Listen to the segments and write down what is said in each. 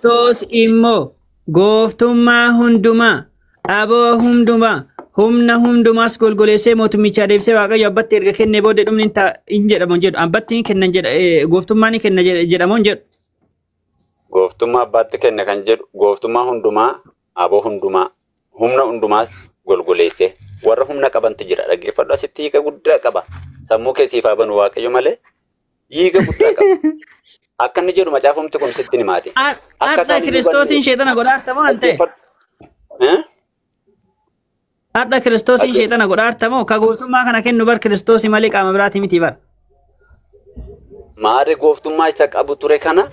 Tos immoo gooftummaa hundumaa aboo hundumaa humna hundumaas golgoleessee mootummicha deebisee waaqayyo abbatti erga kennee booda dhumni hin jedhamu jedhu abbatti kennan jedha gooftummaa ni kenna jedhamu jedhu. Gooftummaa abbaatti kenna kan jedhu gooftummaa hundumaa aboo hundumaa humna hundumaas golgoleessee warra humna qabantu jira dhaggeeffadhu asitti hiika guddaa qaba sammuu keessiif haa banu waaqayyo malee hiika guddaa qaba. Akka inni jedhu macaafumti kun sitti ni maati. Akka Kiristoosiin sheexana godhaartamoo an ta'e? Adda Kiristoosiin sheexana godhaartamoo ka gooftummaa kana kennu bar Kiristoosii malee qaama biraati miti bar. Maari gooftummaa isa qabu ture kana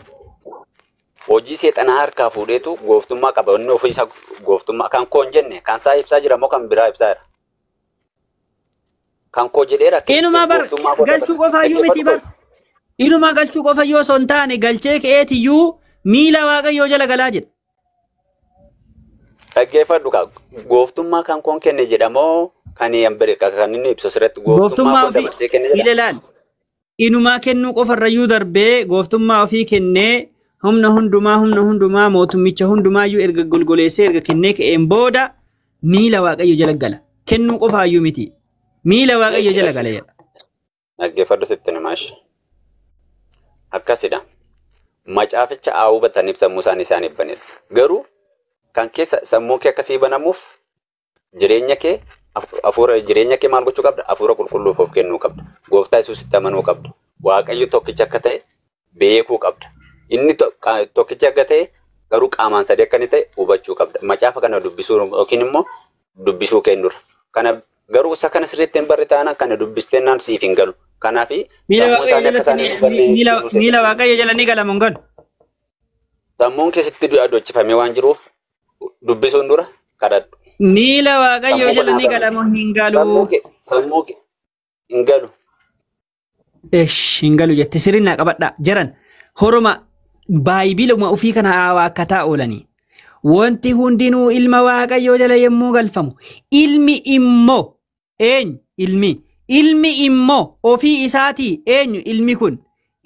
hojii seexanaa harkaa fuudheetu gooftummaa qaba. Inni ofii isa gooftummaa kan koo hin jenne kan isaa ibsaa jira moo kan biraa ibsaa jira? Kan koo jedheera. Inumaa bar galchuu qofaayyuu miti bar. Inumaa galchuu qofa yoo son taane galchee ka'eetiyyuu miila waaqayyoo jala galaa jedha. Dhaggeeffadhu gooftummaa kan koon kenne jedhamoo kan inni ibsu asirratti gooftummaa koo dabarsee kenne jedhama. Ilaal inumaa kennuu qofarrayyuu darbee gooftummaa ofii kennee humna hundumaa mootummicha hundumaayyuu erga golgoleessee erga kennee ka'een booda miila waaqayyo jala gala. Kennuu qofaayyuu miti. Miila waaqayyo jala gala jedha. Dhaggeeffadhu sitti nimaash. Akkasidha. Macaaficha haa hubataniif sammuu isaaniif banedha. Garuu kan keessa sammuu kee akkasii banamuuf jireenya kee maal gochuu qabda? Hafuura qulqulluuf of kennuu qabda. Gooftaa Yesuusitti amanuu qabda. Waaqayyo tokkicha akka ta'e beekuu qabda. Inni tokkicha akka ta'e garuu qaamaan sadii akka inni ta'e hubachuu qabda. Macaafa kana dubbisuu yookiin immoo dubbisuu kennudha. Kana garuu isa kana sirriitti hin barre taanaan kana dubbistee naan siif hin galu. Kanaafi miila waaqayyo jala ni gala mongon. Sammuun keessatti adochifamee waan jiruuf dubbisuun dura kadhadhu. Miila waaqayyo jala ni gala moo hin galu? Sammuu hin galu. Hin galu jette sirriin qabadhaa jiran horoma baayibiluma ofii kana haawaa akka ta'a oolanii. Wanti hundinuu ilma waaqayyo jala yommuu galfamu ilmi immoo eenyu ilmi? Ilmi immoo ofii isaatii eenyu ilmi kun?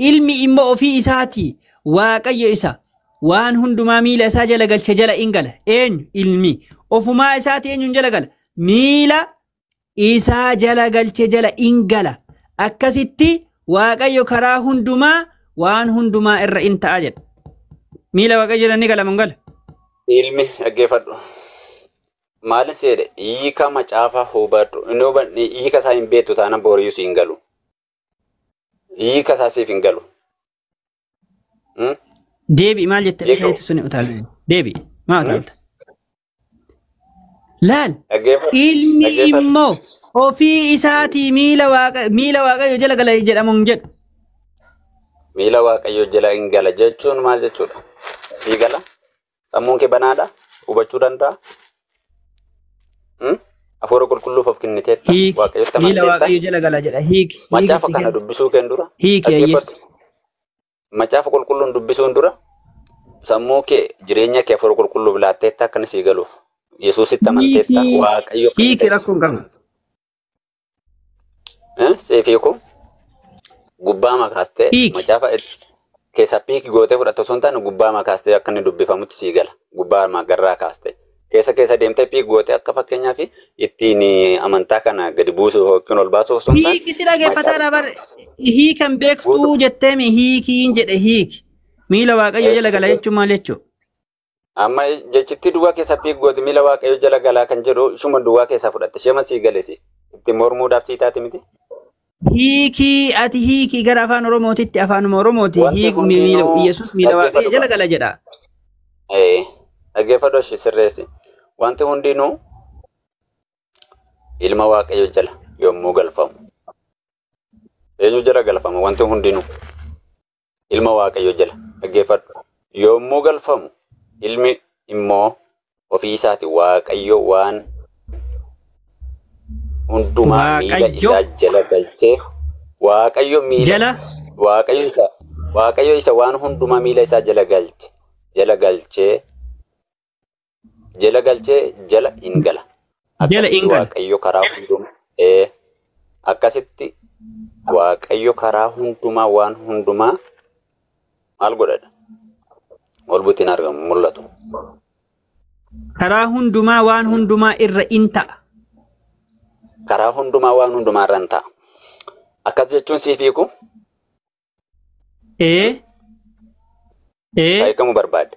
Ilmi immoo ofii isaatii waaqayyo isa waan hundumaa miila isaa jala galche jala in gala. Eenyu ilmi ofumaa isaatii eenyuun jala gala? Miila isaa jala galche jala in gala. Akkasitti waaqayyo karaa hundumaa waan hundumaa irra in ta'a jedha. Miila waaqayyo jala ni gala mongala. Ilmi dhaggeeffadhu. Maalin seede hiika macaafa hubadhu. Hiika isaa hin beektu taanaan booriyyuu si hin galu. Hiika isaa siif hin galu. Deebi maal jettee dhageetti suni utaalte? Deebi maa utaalta? Laal ilmi immoo ofii isaatii miila waaqayyo jala gala jedhamuun jedhu. Miila waaqayyo jala hin gala jechuun maal jechuudha? Ni gala? Sammuun kee banaadha? Hubachuu danda'a? Hafuura qulqulluuf of kenniteetta. Miila waaqayyo jala gala jedha. Hiiki. Macaafa kana dubbisuu kennu dura. Hiiki ayyee. Macaafa qulqulluun dubbisuun dura sammuu kee jireenya kee hafuura qulqulluuf laatteetta akka inni sii galuuf. Yesuusitti amanteetta waaqayyo. Hiiki rakkoon qabu. Seefii kun gubbaa makaastee macaafa keessa piiki gootee fudhattu osoo hin taane gubbaa makaastee akka inni dubbifamutti sii gala. Gubbaa magarraa kaastee. Keessa deemtee piik gootee akka fakkeenyaaf ittiin amantaa kana gadi buusuuf yookiin ol baasuuf osoo hin taane. Hiiki si dhageeffataadha bar hiikan beektuu jetteemi hiikiin jedhe hiiki. Miila waaqayyo jala gala jechuun maal jechuudha? Amma jechitti duwwaa keessa piik goote miila waaqayyo jala galaa kan jedhu ishuma duwwaa keessaa fudhatte shema sii galesi ittiin mormuudhaaf sii taate miti. Hiikii ati hiikii gara afaan Oromootitti afaanuma Oromooti hiiku miila Yesuus miila waaqayyo jala gala jedha. Dhaggeeffadhu sirreessi. Wanti hundinuu ilma waaqayyo jala yommuu galfamu. Eenyu jala galfama wanti hundinuu ilma waaqayyo jala dhaggeeffadhu. Yommuu galfamu ilmi immoo ofii isaati waaqayyo waan hundumaa miila isaa jala galchee waaqayyo miila waaqayyo isa waan hundumaa miila isaa jala galchee jala in gala. Waaqayyo karaa hundumaa akkasitti waaqayyo karaa hundumaa waan hundumaa maal godhadha? ol butiin argamu mul'atu. Karaa hundumaa waan hundumaa irra in ta'a. Karaa hundumaa waan hundumaa irra in ta'a. Akkas jechuun siif hiiku beekamu barbaade.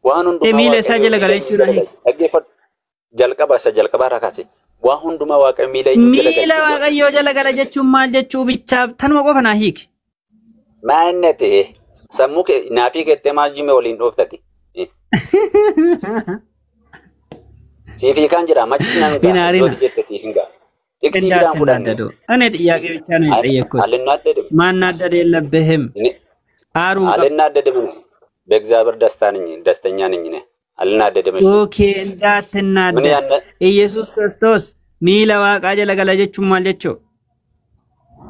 Waan hundumaa miila isaa jala gala jechuudha. Dhaggeeffadhu. Jalqaba isa jalqabaa irraa kaase. Waan hundumaa Waaqayyo miila Waaqayyoo jala gala jechuun maal jechuu bichaaf tanuma qofa naa hiiki. Maanne ta'e sammuu kee naafii keettee maal jime waliin dhooftati. Siifii kan jira machi nan gaa dooti jette siifin gaa. Tiksii biraan fudhanne. Ani xiyyaaqee bichaa nu xiyyeekkooti. Alin naddade. Maan naddade labbehim. Aaruun qaba. Alin naddade mine. Beegzaabar dastanyaa ninyine. Alin naddade mine. Ookee ndaatin naadda. Iyesuus Kiristoos miila Waaqaa jala gala jechuun maal jechuu?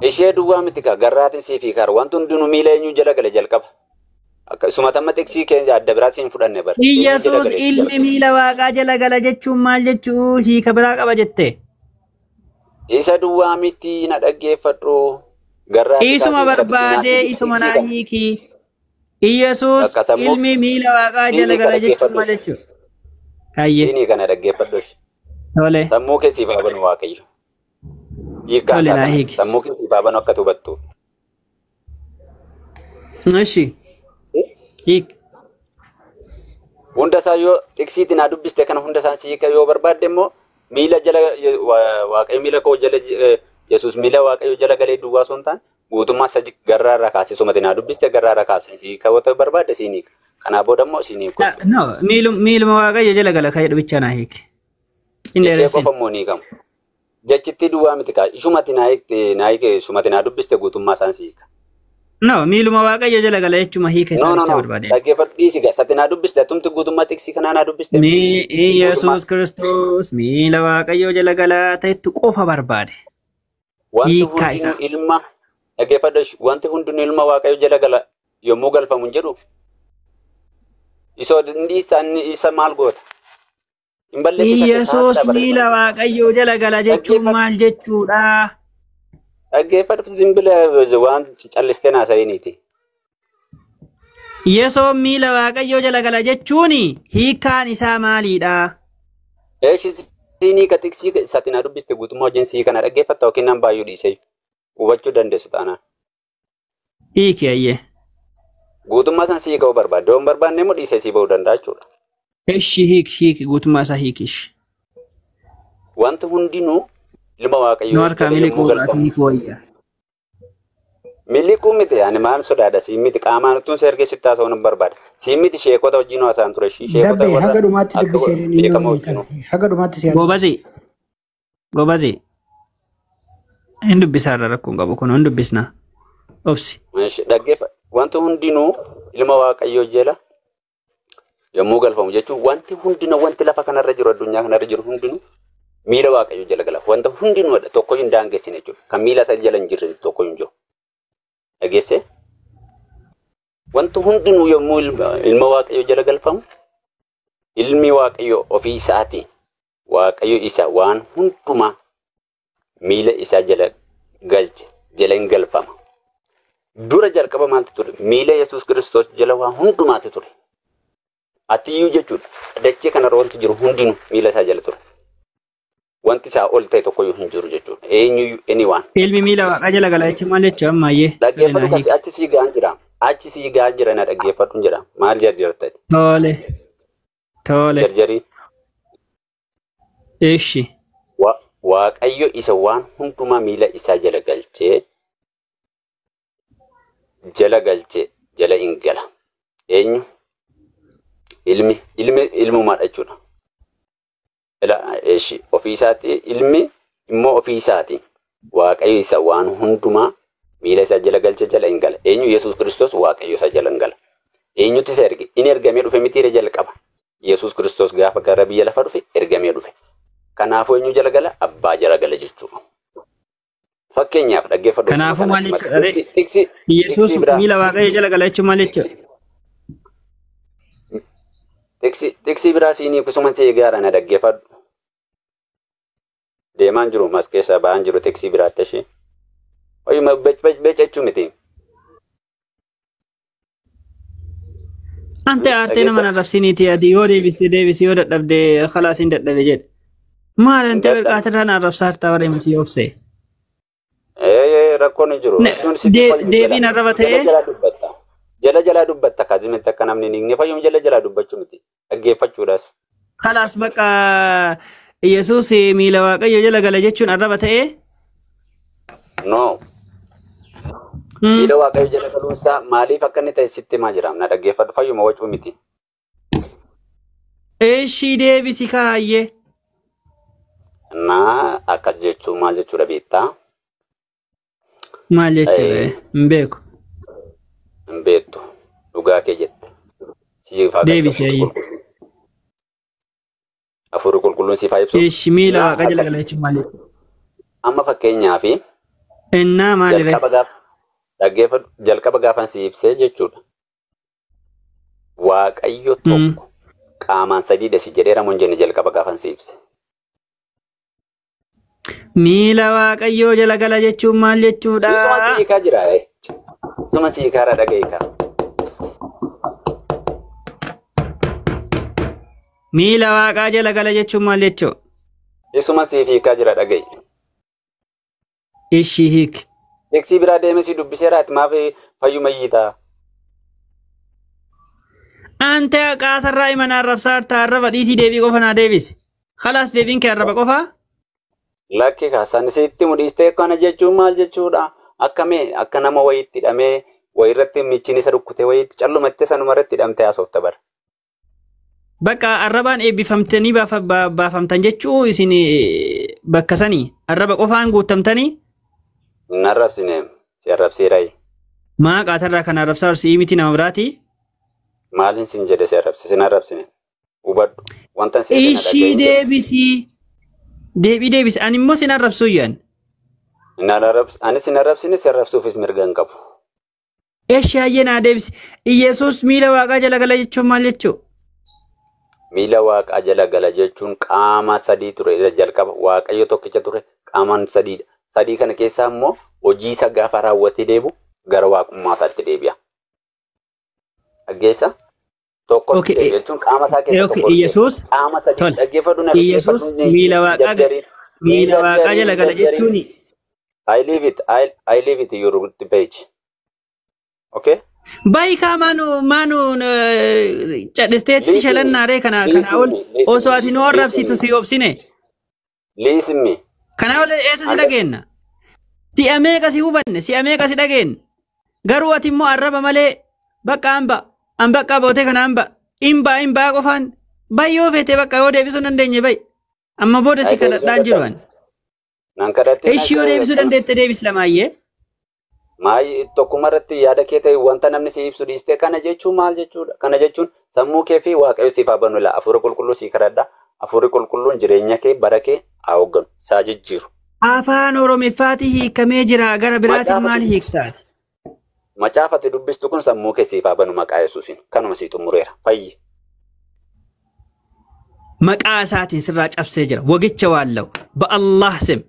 Ishee duwwaa miti kaa garraatiin siifii kaara wanti hundinuu miila eenyuu jala gala jalqaba. Sumatamma tiksii keenya adda biraa siin fudhanne bara. Iyesuus ilmi miila Waaqaa jala gala jechuun maal jechuu hiika biraa qaba jettee? Isa duwwaa miti na dhaggeeffadhu. Isuma barbaadee isuma naa hiiki. Iyesuus ilmi miila Waaqaa jala gala jechuun maal jechuu? Hayyee. Siinii kana dhaggeeffadhu. Tole. Sammuu keessii baabanu Waaqayyo. Hiikaa sammuu keessii baabanu akka hubattuuf. Eshi. Hiik. Hunda isaa yoo tiksiitti naa dubbiste kana hunda isaa siika yoo barbaadde immoo miila jala Waaqayyo miila koo jala Yesuus miila Waaqayyo jala galee duwwaa sun ta'an guutummaa isa garraa irraa kaasee sumati naa dubbiste garraa irraa kaasee siika yoo ta'u barbaadde siiniika. Kanaa booda immoo siiniika. No miiluma Waaqayyo jala gala kaayedha bichaa naa hiiki. Ishee qofa immoo ni hiikamu. Jechitti duwwaa miti kaa ishumati naa hiike sumati naa dubbiste guutummaa isaan siika. No miiluma Waaqayyo jala gala jechuun hiika isaa bichaa barbaade. Dhaggeeffadhu dhiisiga sati naa dubbiste atumti guutummaa tiksii kanaa naa dubbiste. Iyesuus Kiristoos miila Waaqayyo jala gala ta'etu qofa barbaade. Wanti hundinuu ilma dhaggeeffadhu wanti hundinuu ilma Waaqayyo jala gala yommuu galfamu hin jedhu. Isa maal goota? Iyesuus miila Waaqayyo jala gala jechuun maal jechuudha? Dhaggeeffadhu simbila waan callistee naasa'iniiti. Iyesuus miila Waaqayyo jala gala jechuun hiikaan isaa maalidha? Siinii ka tiksii sati naa dubbiste guutummaa wajjin sii kana dhaggeeffatta yookiin nan baay'uu dhiisee hubachuu dandeessu taanaan. Hiiki ayyee. Guutummaa san sii ka'uu barbaadde yoo hin barbaanne immoo dhiisee sii ba'uu danda'a jechuudha. Eshi hiiki guutummaa isaa hiikish. Wanti hundinuu ilma Waaqayyoo. Nu harkaa miliquu godhatu hiikuu wayyaa. Miliquu miti ani maal sodaadha siin miti qaamaan uttuun si ergee sitti haasa'uu nan barbaada. Siin miti sheekota wajjin haasa'an ture sheekota warra haga dhumaatti dubbisee haga dhumaatti si Gobazi. Hin dubbisaarra rakkoon qabu kun hin dubbisnaa. Obsi. Dhaggeeffa wanti hundinuu ilma Waaqayyoo jala yommuu galfamu jechuun wanti hundinuu wanti lafa kanarra jiru addunyaa kanarra jiru hundinuu miila Waaqayyoo jala gala. Wanta hundinuu tokko hin daangessine jechuudha. Kan miila isaa jala hin jirre tokko hin jiru. Dhageesse? Wanti hundinuu yommuu ilma Waaqayyoo jala galfamu ilmi Waaqayyoo ofii isaatiin Waaqayyo isa waan hundumaa miila isaa jala galche jala hin galfama. Dura jalqaba maaltu ture? Miila Yesuus Kiristoos jala waan hundumaatu ture. Atiyyuu jechuudha. Dachee kanarra wanti jiru hundinuu miila isaa jala ture. Wanti isaa ol ta'e tokkoyyuu hin jiru jechuudha. Eenyuyyuu anyone. Ilmi miila Waaqaa jala gala jechuun maal jechuudha ammayyee? Dhaggeeffadhu kasi achi sii ga'an jira. Achi sii ga'an jira na dhaggeeffadhu jira. Maal jarjartati? Tole. Jarjarii. Eshi. Waaqayyo isa waan hundumaa miila isaa jala galchee jala hin gala. Eenyu? Ilmumaadha jechuudha. Eshi ofii isaati ilmi immoo ofii isaati. Waaqayyo isa waan hundumaa miila isaa jala galche jala hin gala. Eenyu? Yesuus Kiristoos Waaqayyo isa jala hin gala. Eenyutti isa erge? Inni ergamee dhufe mitiire jalqaba. Yesuus Kiristoos gaafa gara biyya lafa dhufe ergamee dhufe. Kanaafuu eenyu jala gala? Abbaa jala gala jechuudha. Fakkeenyaaf dhaggeeffadhu. Kanaafuu maal jechuudha? Yesuus miila Waaqayyo jala gala jechuun maal jechuudha? Tiksi biraa siinii kusuma see gaara na dhaggeeffadhu. Deemaan jiru mas keessa ba'aan jiru tiksi biraatti ishee. Hoyyuma becechuu miti. أنت أرتينا من الرفسيني تيادي يودي بس يودي دبدي خلاص إنت دبجت ما أنت بقاتلنا الرفسار توري مسيوفسي rakkoon hin jiru. Deebiin arraba ta'ee jala dubbatta kaazimatti akka namni ni fayyum jala dubbachuu miti dhaggeeffachuudhaas. Khalaas bakka Yesuus miila Waaqayyo jala gala jechuun arraba ta'ee. No. Miila Waaqayyo jala galuunsaa maaliif akka inni ta'e sitti himaa jira na dhaggeeffadhu fayyuma wacuu miti. Eeshii deebisi kaayyee. Na akkas jechuun maal jechuudha beektaa? Maal jechuudha hin beeku. Hin beektu dhugaa kee jette. Deebisi ayyee. Hafuurri qulqulluun siif haa ibsu. Eeshi miila Waaqa jala gala jechuun maal jechuudha? Amma fakkeenyaaf Innaa maaliree? Dhaggeeffadhu jalqaba gaafan si ibsee jechuudha. Waaqayyo tokko qaamaan sadiidha si jedheera mun jenne jalqaba gaafan si ibse. Miila Waaqayyoo jala gala jechuun maal jechuudha? Isuma si hiikaa jira isuma si hiikaara dhaga'iika. Miila Waaqaa jala gala jechuun maal jechuudha? Isuma si hiikaa jira dhaga'i. Ishii hiik. Eeksii biraa deemee si dubbiseera ati maaf fayyuma iyyitaa? Ante qaatarraa imanaa arrabsaartaa arraba dhiisii deebii qofa naa deebisi. Khalaas deebiin kee arraba qofaa? Lakki kaasaan sitti mudhiistee kana jechuun maal jechuudha? Akkamee akka nama wayiitti hidhamee wayirratti michiin isa dhukkutee wayiitti callumattee sanuma irratti hidhamtee haasofta bara. Bakka arrabaan eebbifamtanii baafamtan jechuu isin bakka sanii arraba qofaan guutamtanii? Hin arrabsine si arrabseerayi. Maa qaatarraa kan arrabsaa horsii miti nama biraati? Maalin sin jedhe si arrabse sin arrabsine? Hubadhu wanta si jedhe ishii deebisii. Deebisi ani immoo sin arrabsuu yaan. Ani sin arrabsine si arrabsuufis mirga hin qabu. Eeshi hayyee naa deebisi. Iyesuus miila Waaqaa jala gala jechuun maal jechuu? Miila Waaqaa jala gala jechuun qaama sadii ture jalqaba Waaqayyo tokkicha ture qaamaan sadiidha. Sadii kana keessaa immoo hojii isa gaafa raawwatee deebu gara waaqummaa isaatti deebi'a. Dhaggeessa? Tokko jechuun qaama isaa keessa tokko. Iyesuus qaama sadii dhaggeeffadhu na Iyesuus miila Waaqaa jala gala jechuun. I leave it your page. Okay? Baay'ikaa maanu cadhisteetti shalannaaree kana ol osoo ati nu arrabsitu si obsine. Listen me. Kana ol eessa si dhageenna? Si'a meeqa si hubanne? Si'a meeqa si dhageenna? Garuu ati immoo arraba malee bakka bakka bootee kana imbaa qofaan baay'oo feetee bakka yoo deebisuu dandeenye baay'ee. Amma booda si kadhadhaan jiru ani. Ishii yoo deebisuu dandeette deebis lamaayyee. Maayi tokkuma irratti yaada kee ta'e wanta namni si ibsu dhiistee kana jechuun maal jechuudha? Kana jechuun sammuu kee fi Waaqayyo siif haa banu laa hafuura qulqulluu sii kadhadhaa. Hafuurri qulqulluun jireenya kee bara kee haa hoogganu saa jijjiiru. Afaan Oromeeffaatii hiikamee jira gara biraatiin maal hiiktaati? Macaafati dubbistu kun sammuu kee siif haa banu maqaa Yesuusiin kanuma sii xumureera fayyi. Maqaa isaatiin sirraa cabsee jira wagicha waallaw ba'allah sim.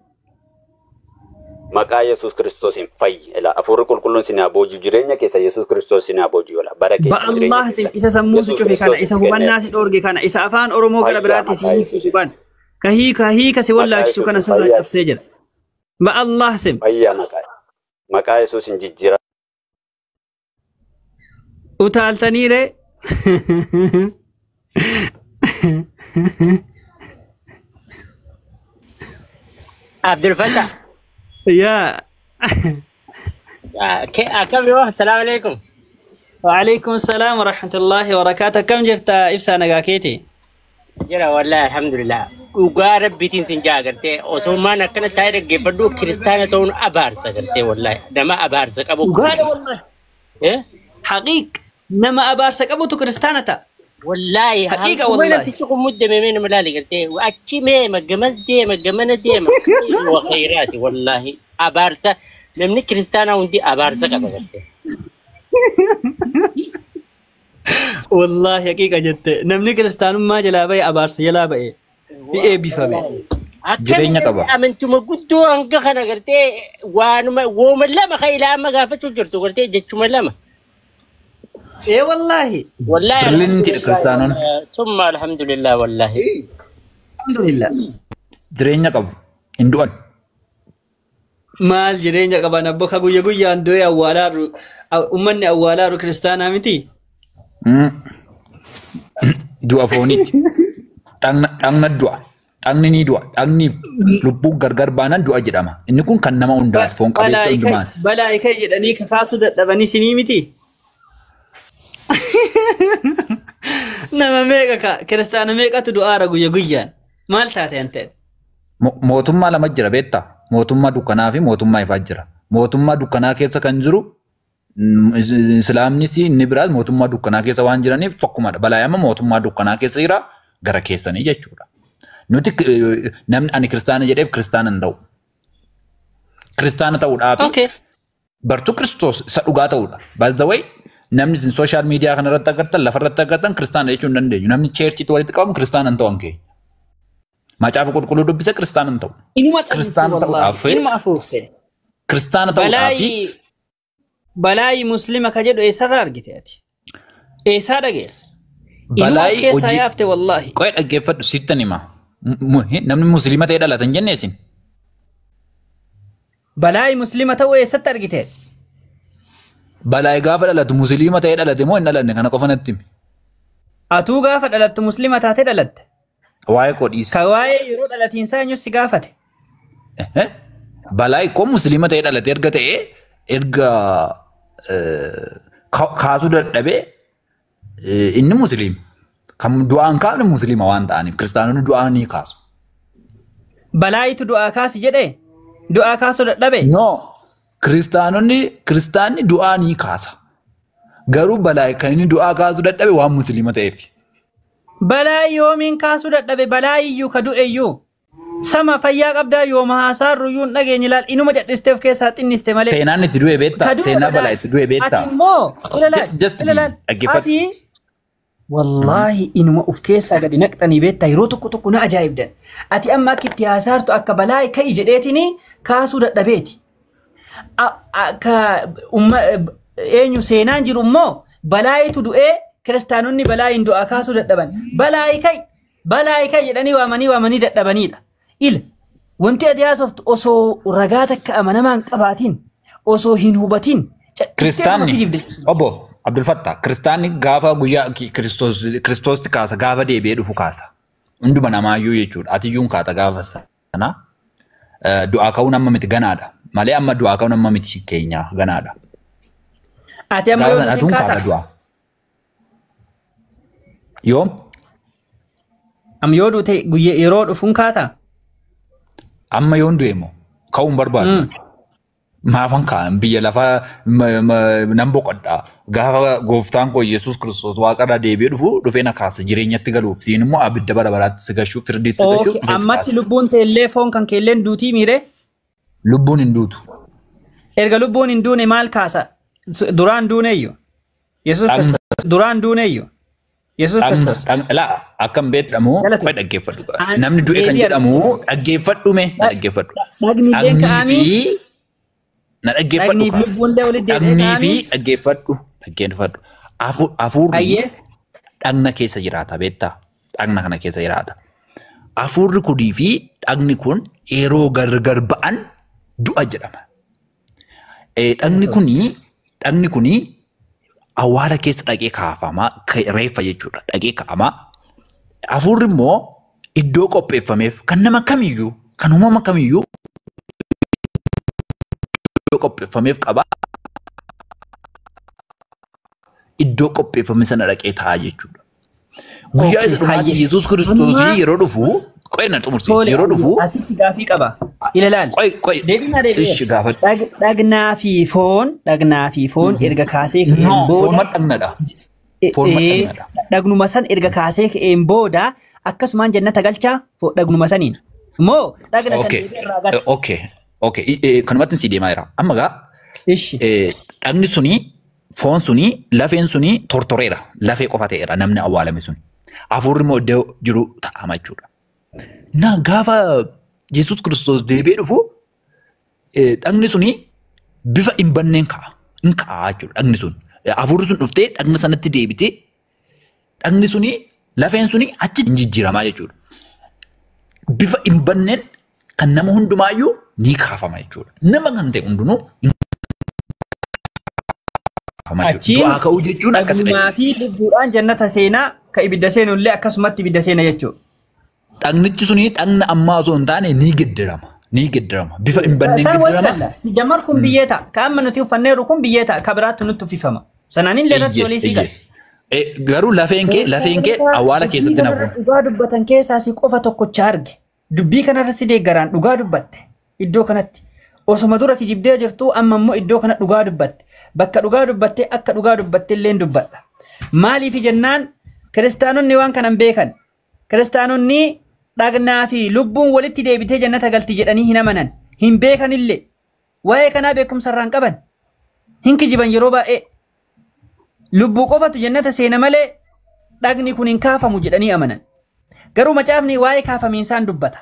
Maqaa Yesuus Kiristoosiin fayyi. Hafuurri qulqulluun si haa booji'u jireenya keessa Yesuus Kiristoos si haa booji'u bara keessa. Ba'allah sim isa sammuu si cufe kana isa hubannaa si dhoorge kana isa afaan Oromoo gara biraatti si hiiksisu kana. Hiika si wallaachisu kana sirraa cabsee jira. Ba'allah sim. Fayyaa maqaa Yesuusiin jijjiira. Utaaltaniire. Abdul Fattah. يا كم يوم السلام عليكم. وعليكم السلام ورحمة الله وبركاته. كم جرت إفسا نقاكيتي؟ جرى والله الحمد لله. وقارب بيتين سنجا قرتي وسوما نكنا تايرك جبردو كريستانة تون أبارسة قرتي والله نما أبارسة أبو قال والله إيه حقيق نما أبارسة أبو تو كريستانة تا والله حقيقة والله ولا تشوفوا مدة مين ملالي قرتي وأكشي ما جمز دي ما جمنا دي وخيراتي والله أبارسة نمني كريستانة وندي أبارسة كذا قرتي والله حقيقة جت نمني كريستانو ما جلابي أبارسة جلابي إيه بيفهم جرينا طبعا أمنتم قدوا أنك خنا قرتي وما لما خيلا ما قافتوا جرتوا قرتي جتوا لما إيه والله والله برلين تي كريستانون ثم الحمد لله والله الحمد لله جرينيا قبو هندوان maal jireenya qaban abbo ka guyya guyyaan doye awwaalaaru ummanni awwaalaaru kiristaanaa miti du'a fooniiti dhagna du'a dhagni ni du'a dhagni lubbuun gargar baanan du'a jedhama inni kun kan nama hundaati foon qabeessa hundumaati balaa'ika jedhanii kakaasuu dadhabanii sinii miti nama meeqa ka kiristaana meeqatu du'aara guyya guyyaan maal taate ante mootummaa lama jira beektaa mootummaa dukkanaa fi mootummaa ifaa jira mootummaa dukkanaa keessa kan jiru islaamnis inni biraas mootummaa dukkanaa keessa waan jiraniif tokkumadha balaayama mootummaa dukkanaa keessa jira gara keessanii jechuudha nuti namni ani kiristaana jedheef kiristaana hin ta'u kiristaana ta'uudhaaf bartuu kiristoos isa dhugaa ta'uudha by the way namni isin sooshaal miidiyaa kanarratti agartan lafarratti agartan kiristaana jechuu hin dandeenyu namni cheerchiitti walitti qabamu kiristaana hin ta'an kee macaafa qulqulluu dubbise kiristaana hin ta'u kiristaana ta'uudhaaf kiristaana ta'uudhaaf balaayi muslima ka jedhu eessarraa argite ati eessaa dhageessa balaayi hojii yaafte wallaahi qo'ee dhaggeeffadhu sittan hima namni muslima ta'ee dhalatan jennee isin balaayi muslima ta'uu eessatti argite balaayi gaafa dhalatu muslima ta'ee dhalate moo hin dhalanne kana qofa natti himi atuu gaafa dhalattu muslima taate dhalatte waa'ee kodhiis ka waa'ee yeroo dhalatiinsaa eenyu si gaafate balaayi koo muslima ta'ee dhalate erga ta'ee erga kaasuu dadhabee inni musliima kan du'aan kaafne muslima waan ta'aniif kiristaanonni du'aa ni kaasu. Balaayitu du'aa kaasi jedhee du'aa kaasuu dadhabee? No kiristaanni du'aa ni kaasa garuu balaayi kan inni du'aa kaasuu dadhabe waan muslima ta'eef. Balaayi yoomiin kaasuu dadhabe balaayiyyuu ka du'eyyuu sama fayyaa qabdaa yooma haasaarru yuun dhageenye laal inuma jedhisteef keessaa xinniste malee. Seenaan itti du'e beektaa seenaa balaayi itti du'e beektaa. Ati immoo ilaal ati wallaahi inuma uf keessaa gadi naqxanii beektaa yeroo tokko tokko na ajaa'ibdan ati amma akka itti haasaartu akka balaayi ka'i jedheetini kaasuu dadhabeeti. Akka eenyu seenaan jiru immoo balaayitu du'ee kiristaanonni balaayiin du'aa kaasuu dadhaban balaayi ka'i jedhanii waamanii dadhabanidha. Il wanti ati haasoftu osoo ragaa takka amanamaan qabaatiin osoo hin hubatiin. Kiristaanni obbo Abdul Fattah kiristaanni gaafa guyyaa kiristoosti kaasa gaafa deebi'ee dhufu kaasa hunduma namaayyuu jechuudha atiyyuun kaata gaafa sana du'aa ka'uun amma miti ganaadha malee amma du'aa ka'uun amma miti keenya ganaadha. Ati amma yoo kaata du'aa yoom am yoo duute guyyaa yeroo dhufuun kaata amma yoon du'e moo ka'uun barbaadu maafan kaan biyya lafaa nan boqodhaa gaafa gooftaan koo Yesuus Kiristoos waaqarraa deebi'ee dhufu dhufee na kaasa jireenyatti galuuf siin immoo abidda bara baraatti si gashuuf firdiitti si gashuuf ammatti lubbuun teellee foon kan keelleen duutii miire lubbuun hin duutu erga lubbuun hin duune maal kaasa duraan duuneeyyo Yesuus Kiristoos duraan duuneeyyo Yesuus Kiristoos laa akkam beekdamu qoy dhaggeeffadhu namni du'e kan jedhamu dhaggeeffadhume dhaggeeffadhu dhagni na dhaggeeffadhu dhagni fi dhaggeeffadhu hafuurri dhagna keessa jiraata beektaa dhagna kana keessa jiraata hafuurri kunii fi dhagni kun yeroo gargar ba'an du'a jedhama dhagni kunii awwaala keessa dhaqee kaafamaa reeffa jechuudha dhaqee ka'amaa hafuurri immoo iddoo qopheeffameef kan nama kamiyyuu kan uumama kamiyyuu iddoo qopheeffameef qaba iddoo qopheeffame sana dhaqee ta'a jechuudha. Guyyaa isa dhumaatti Yesuus Kiristoos yeroo dhufu qoy na xumursiisa yeroo dhufu asitti gaafii qaba ilaalaal qoy ishi gaafadhu dhagnaa fi foon erga kaasee ka'een booda dhagnuma san erga kaasee ka'een booda akkasumaan jannata galchaa dhagnuma saniin moo dhagna san irraa gata. Okay kanumatti si deemaa jira amma gaa dhagni suni foon suni lafeen suni tortoreera lafee qofa ta'eera namni awwaalame sun hafuurri immoo iddoo jiru ta'ama jechuudha. Na gaafa Yesuus Kiristoos deebi'ee dhufu dhagni suni bifa hin banneen ka'a jechuudha dhagni sun Hafuurri sun dhuftee dhagna sanatti deebitee dhagni suni lafeen suni achi jijjiiramaa jechuudha. Bifa hin banneen kan nama hundumaayyuu ni kaafama jechuudha. Nama kan ta'e hundinuu du'aa ka'uu jechuun akkasidha. Dhagnumaa fi lubbuudhaan jannata seenaa ka ibidda seenullee akkasumatti ibidda seena jechuudha. Dhagnichi suni dhagna ammaa osoo hin taane ni giddirama. Ni giddirama. Bifa hin banneen giddirama. Si jammar kun biyyee ta'a. Ka amma nuti uffanneeru kun biyyee ta'a. Ka biraatti nutti uffifama. Sanaanin leerratti olii sii gala. Garuu lafeen kee awwaala keessatti nafu. Dhugaa dubbatan keessaa si qofa tokkocha arge. Dubbii kanarra si deeggaraan dhugaa dubbatte. Iddoo kanatti. Osoma dura kijibdee jirtu amma immoo iddoo kana dhugaa dubbatte. Bakka dhugaa dubbatte akka dhugaa dubbatte illee dubbadha. Maaliif jennaan kiristaanonni waan kanan beekan. Kiristaanonni dhagnaa fi lubbuun walitti deebitee jannata galti jedhanii hin amanan. Hin beekan illee. Waa'ee kanaa beekumsa irraan qaban. Hin kijiban yeroo baay'ee. Lubbuu qofatu jannata seena malee dhagni kun hin kaafamu jedhanii amanan. Garuu macaafni waa'ee kaafamiinsaan dubbata.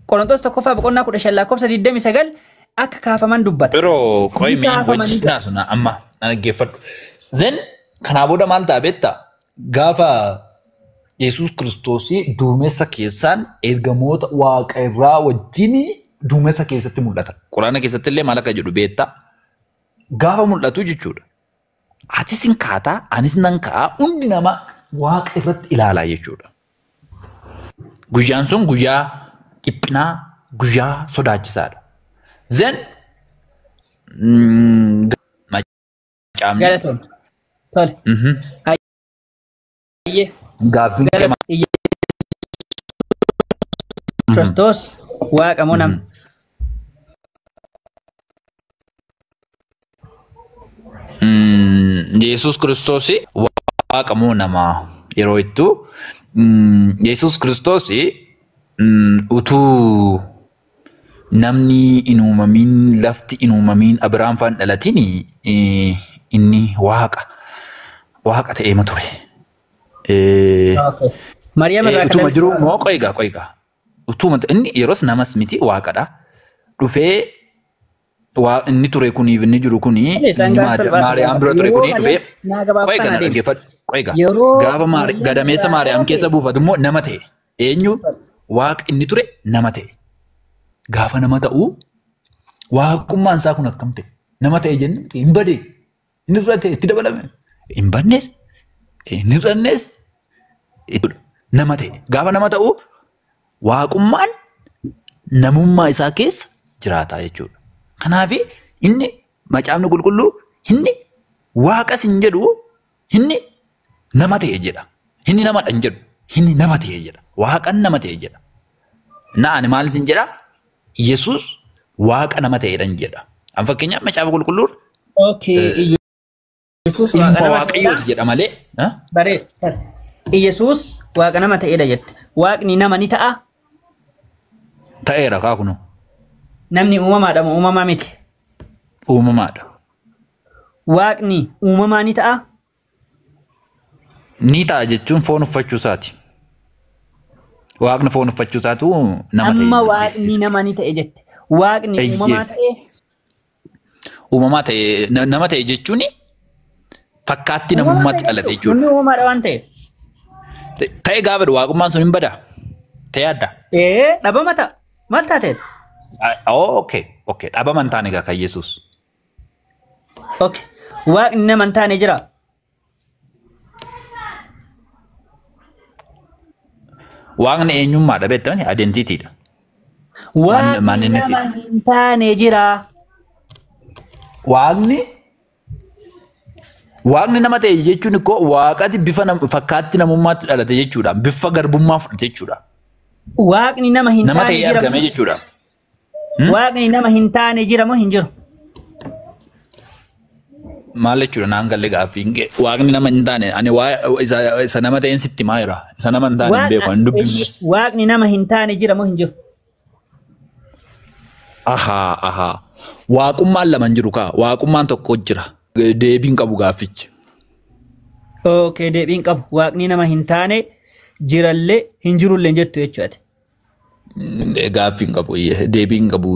Qorontos tokkoffaa boqonnaa 15 lakkoofsa 29 akka kaafaman dubbata. Biroo qoyimii wajjinaa suna amma dhaggeeffadhu. Zen kanaa booda maal ta'a beektaa? Gaafa Yesuus Kiristoosii duumessa keessaan ergamoota waaqa irraa wajjin duumessa keessatti mul'ata. Quraana keessatti illee maal akka jedhu beektaa? Gaafa mul'atu jechuudha. Atis hin kaataa, anis nan ka'aa, hundi nama waaqa irratti ilaalaa jechuudha. Guyyaan sun guyyaa dhiphinaa, guyyaa sodaachisaadha. Zen macaafni. Galatoon. Tole. Gaaffiin kee maal? Kiristoos waaqa moo nama? Yesus Kiristoos waaqa moo namaa yeroo ittuu Yesus Kiristoos utuu namni hin uumamin lafti hin uumamin Abiraam faan dhalatin inni waaqa ta'eema ture. Mariyaam irraa Utuma jiru moo qoygaa. Utuma inni yeroos namas miti waaqadha. Dhufee inni ture kuniif inni jiru kuni Maariyaam dura ture kuni dhufee qoygaa dhaggeeffadhu. Qoygaa gaafa gadameessa Maariyaam keessa buufatu immoo nama ta'e. Eenyu waaqa inni ture nama ta'e. Gaafa nama ta'u waaqummaan isaa kun akkam ta'e? Nama ta'e jennu hin badee. Inni dura ta'e itti dabalame. Hin badnees. Inni durannees. Nama ta'e. Gaafa nama ta'u waaqummaan namummaa isaa keessa jiraata jechuudha. Kanaaf inni macaafni qulqulluu inni waaqas hin jedhu inni nama ta'e jedha. Inni namadha hin jedhu. Inni nama ta'e jedha. Waaqan nama ta'e jedha. Ani maal sin jedha? Yesuus waaqa nama ta'edha hin jedha. An fakkeenyaaf macaafa qulqulluu. Okay. Yesuus Ilma waaqayyooti jedha malee. Bareeda. Yesuus waaqa nama ta'edha jette. Waaqni nama ni ta'a? Ta'eera kaakunu. Namni uumamaadha moo uumamaa miti? Uumamaadha. Waaqni uumamaa ni ta'a? Ni ta'a jechuun foon uffachuu isaati. Waaqni foon uffachuu isaatu nama ta'e. Amma waaqni nama ni ta'e jette. Waaqni uumamaa ta'e? Uumamaa ta'e nama ta'e jechuun fakkaatti namummaatti dhalate jechuudha. Namni uumamaadha waan ta'eef. Ta'e gaafa waaqummaan sun hin badaa? Ta'e adda? Dhabama ta'a. Maal taateef? Okay. Dhabama hin taane kan Yesuus. Okay. Waaqni nama hin taane jira? Waaqni eenyummaadha beektani? Identiitiidha. Waaqni nama hin taane jira? Waaqni nama ta'e jechuun ikkoo waaqati bifa fakkaatti namummaatti dhalate jechuudha. Bifa garbummaa fudhate jechuudha. Waaqni nama hin Nama taane ta'e jira? argame jechuudha. Waaqni nama hin taane jira moo hin jiru? Maal jechuudha naan galle gaaffiin kee waaqni nama hin taane ani isa nama ta'een sitti maa jira isa nama hin taane hin beeku hin dubbifnes. Waaqni nama hin taane jira moo hin jiru? Ahaa waaqummaan lama hin jiru kaa waaqummaan tokko jira deebiin qabu gaaffichi. Okay, deebiin qabu. Waaqni nama hin taane jirallee hin jirullee jettu jechuudha. Gaaffiin qabu deebiin qabu.